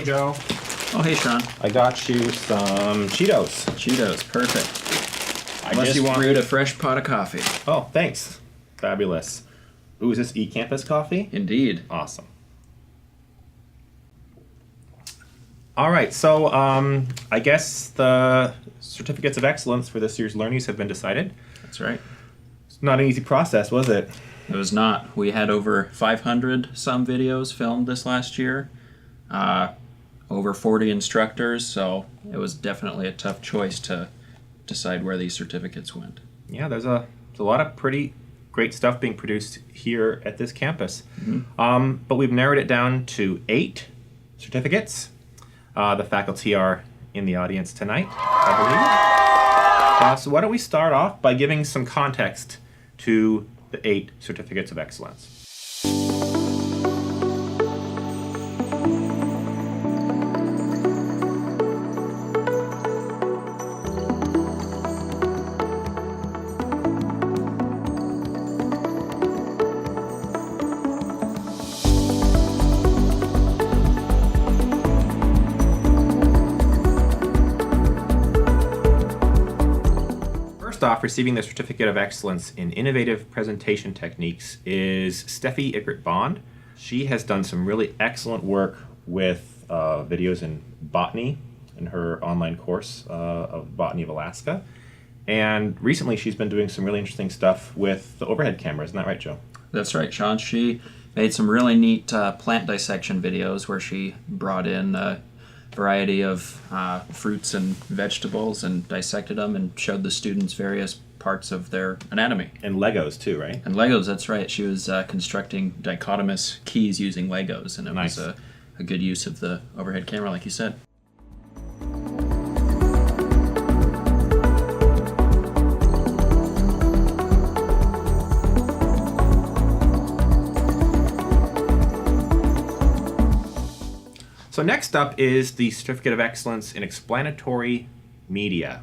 Hey, Joe. Oh, hey, Sean. I got you some Cheetos. Cheetos, perfect. Unless you want brewed a fresh pot of coffee. Oh, thanks. Fabulous. Ooh, is this eCampus coffee? Indeed. Awesome. All right, so I guess the certificates of excellence for this year's learnies have been decided. That's right. It's not an easy process, was it? It was not. We had over 500 some videos filmed this last year. Over 40 instructors, so it was definitely a tough choice to decide where these certificates went. Yeah, there's a lot of pretty great stuff being produced here at this campus. Mm-hmm. But we've narrowed it down to 8 certificates. The faculty are in the audience tonight, I believe. So why don't we start off by giving some context to the 8 certificates of excellence. Off, receiving the Certificate of Excellence in Innovative Presentation Techniques is Steffi Ickert-Bond. She has done some really excellent work with videos in botany in her online course of Botany of Alaska. And recently she's been doing some really interesting stuff with the overhead camera. Isn't that right, Joe? That's right, Sean. She made some really neat plant dissection videos where she brought in variety of fruits and vegetables and dissected them and showed the students various parts of their anatomy. And Legos too, right? And Legos, that's right. She was constructing dichotomous keys using Legos, and it Nice. was a good use of the overhead camera, like you said. So next up is the Certificate of Excellence in Explanatory Media.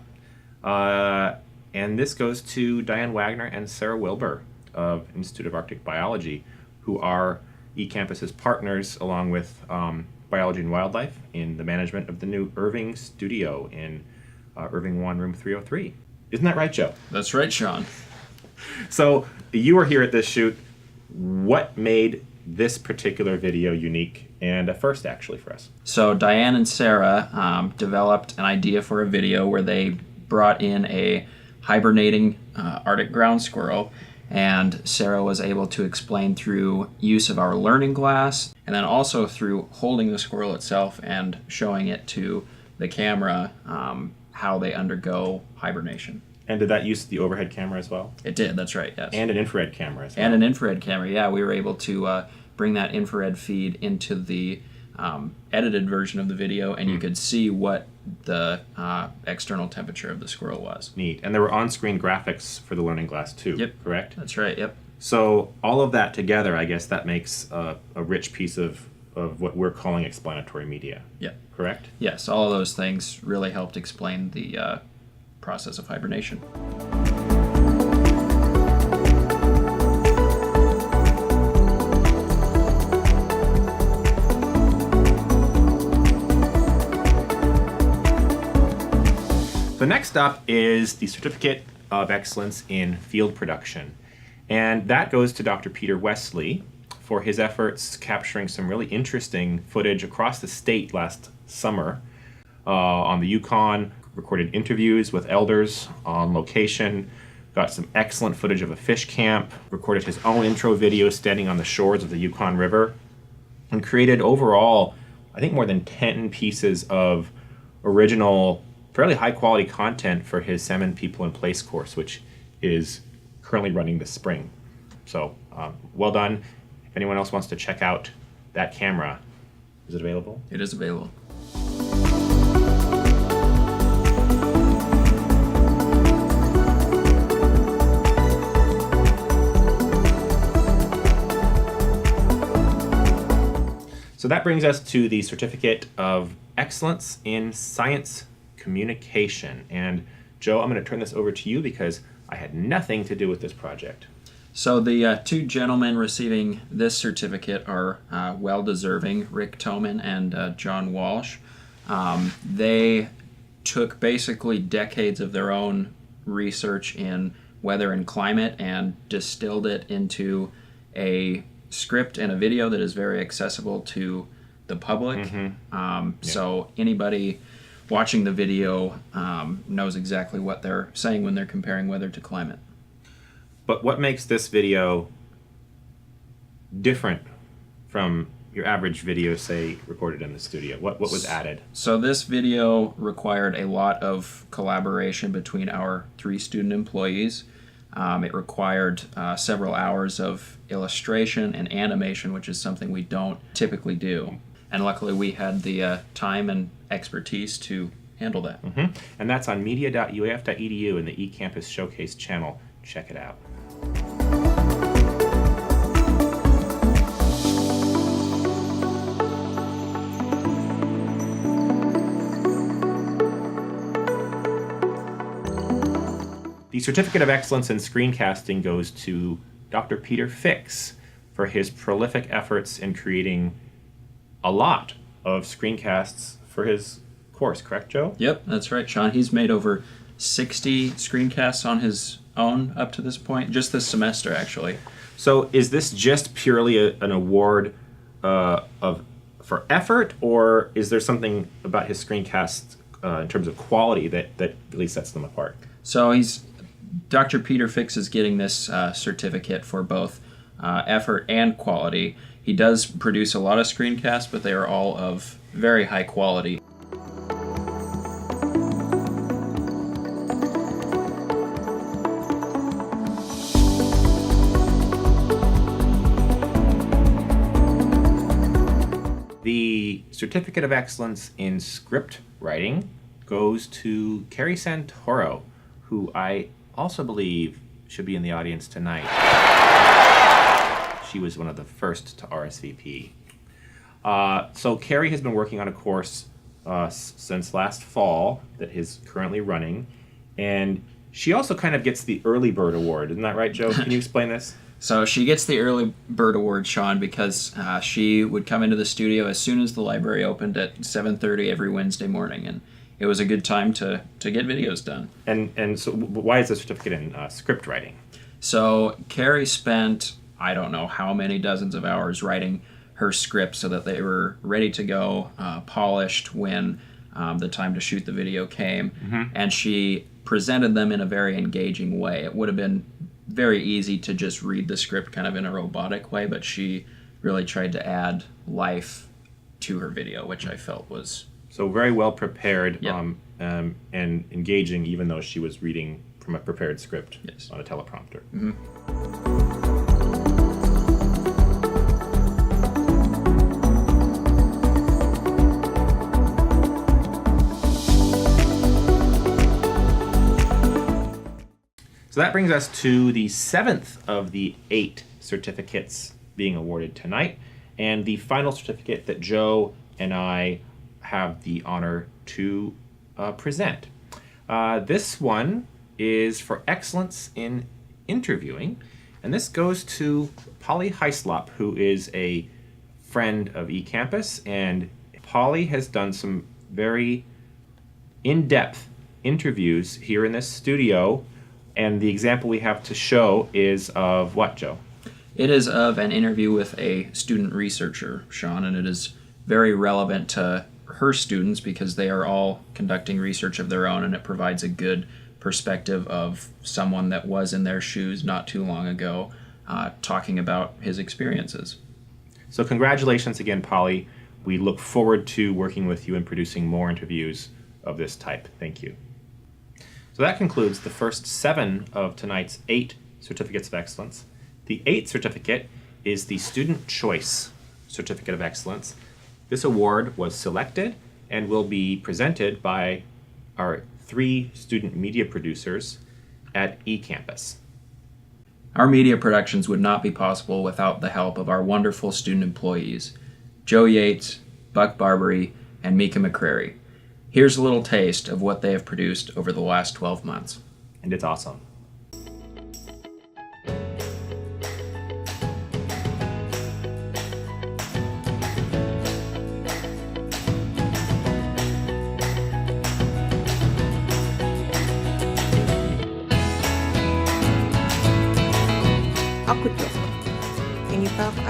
And this goes to Diane Wagner and Sarah WILBUR of Institute of Arctic Biology, who are eCampus's partners along with Biology and Wildlife in the management of the new Irving studio in Irving 1, room 303. Isn't that right, Joe? That's right, Sean. So you were here at this shoot. What made this particular video unique and a first actually for us? So Diane and Sarah developed an idea for a video where they brought in a hibernating Arctic ground squirrel, and Sarah was able to explain through use of our learning glass and then also through holding the squirrel itself and showing it to the camera how they undergo hibernation. And did that use the overhead camera as well? It did, that's right, yes. And an infrared camera as well? And an infrared camera, yeah. We were able to bring that infrared feed into the edited version of the video, and you could see what the external temperature of the squirrel was. Neat. And there were on-screen graphics for the learning glass too, Yep. correct? That's right, yep. So all of that together, I guess that makes a rich piece of what we're calling explanatory media. Yep. Correct? Yes, all of those things really helped explain the process of hibernation. The next up is the Certificate of Excellence in Field Production. And that goes to Dr. Peter Westley for his efforts capturing some really interesting footage across the state last summer on the Yukon, recorded interviews with elders on location, got some excellent footage of a fish camp, recorded his own intro video standing on the shores of the Yukon River, and created overall, I think, more than 10 pieces of original, fairly high-quality content for his Salmon People and Place course, which is currently running this spring. So, well done. If anyone else wants to check out that camera, is it available? It is available. So that brings us to the Certificate of Excellence in Science Communication. And Joe, I'm going to turn this over to you because I had nothing to do with this project. So the two gentlemen receiving this certificate are well-deserving, Rick THOMAN and John WALSH. They took basically decades of their own research in weather and climate and distilled it into a script and a video that is very accessible to the public. So anybody watching the video knows exactly what they're saying when they're comparing weather to climate. But what makes this video different from your average video, say, recorded in the studio? What was added? So this video required a lot of collaboration between our 3 student employees. It required several hours of illustration and animation, which is something we don't typically do. And luckily we had the time and expertise to handle that. And that's on media.uaf.edu in the eCampus Showcase channel. Check it out. The Certificate of Excellence in Screencasting goes to Dr. Peter Fix for his prolific efforts in creating a lot of screencasts for his course, correct, Joe? Yep, that's right, Sean. He's made over 60 screencasts on his own up to this point, just this semester, actually. So is this just purely an award for effort, or is there something about his screencasts in terms of quality that really sets them apart? So Dr. Peter Fix is getting this certificate for both effort and quality. He does produce a lot of screencasts, but they are all of very high quality. The Certificate of Excellence in Script Writing goes to CARRIE SANTORO, who I also believe should be in the audience tonight. She was one of the first to RSVP. So CARRIE has been working on a course since last fall that is currently running, and she also kind of gets the Early Bird Award. Isn't that right, Joe? Can you explain this? So she gets the Early Bird Award, Sean, because she would come into the studio as soon as the library opened at 7:30 every Wednesday morning, and it was a good time to get videos done. And so why is the certificate in script writing? So CARRIE spent, I don't know how many dozens of hours writing her scripts so that they were ready to go, polished when the time to shoot the video came, and she presented them in a very engaging way. It would have been very easy to just read the script kind of in a robotic way, but she really tried to add life to her video, which I felt was... So very well prepared. Yep. And engaging, even though she was reading from a prepared script on a teleprompter. So that brings us to the 7th of the 8 certificates being awarded tonight, and the final certificate that Joe and I have the honor to present. This one is for excellence in interviewing, and this goes to Polly Heislop, who is a friend of eCampus, and Polly has done some very in-depth interviews here in this studio, and the example we have to show is of what, Joe? It is of an interview with a student researcher, Sean, and it is very relevant to her students because they are all conducting research of their own, and it provides a good perspective of someone that was in their shoes not too long ago, talking about his experiences. So congratulations again, Polly. We look forward to working with you and producing more interviews of this type. Thank you. So that concludes the first 7 of tonight's 8 Certificates of Excellence. The 8th certificate is the Student Choice Certificate of Excellence. This award was selected and will be presented by our 3 student media producers at eCampus. Our media productions would not be possible without the help of our wonderful student employees, Joe Yates, Buck Barbary, and Mika McCrary. Here's a little taste of what they have produced over the last 12 months. And it's awesome.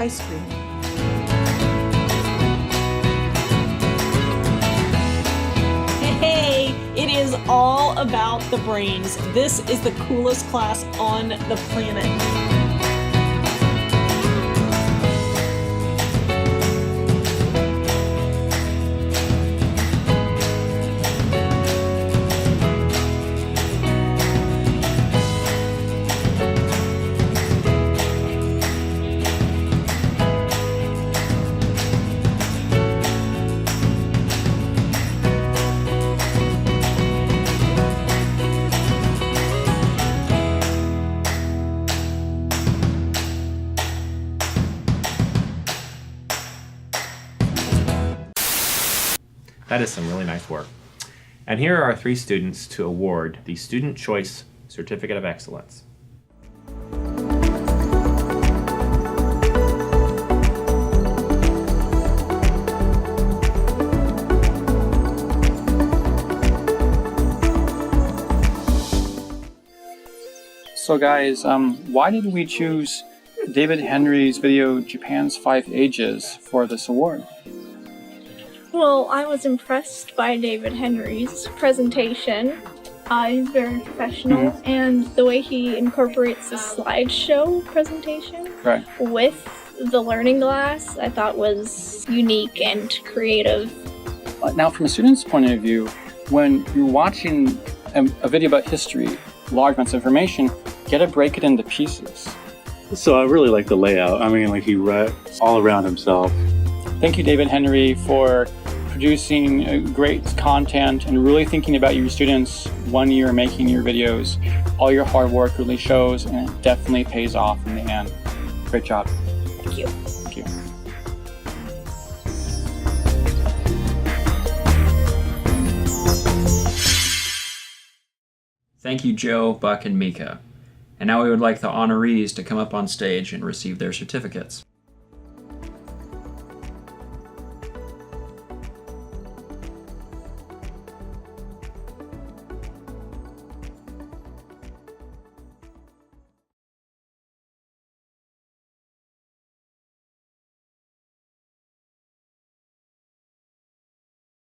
ice cream. Hey, it is all about the brains. This is the coolest class on the planet. That is some really nice work. And here are our 3 students to award the Student Choice Certificate of Excellence. So guys, why did we choose David Henry's video, Japan's 5 Ages, for this award? Well, I was impressed by David Henry's presentation. He's very professional, and the way he incorporates the slideshow presentation with the learning glass, I thought was unique and creative. Now, from a student's point of view, when you're watching a video about history, large amounts of information, you gotta break it into pieces. So I really like the layout. I mean, like he read all around himself. Thank you, David Henry, for producing great content and really thinking about your students 1 year making your videos. All your hard work really shows, and it definitely pays off in the end. Great job. Thank you. Thank you. Thank you, Joe, Buck, and Mika. And now we would like the honorees to come up on stage and receive their certificates.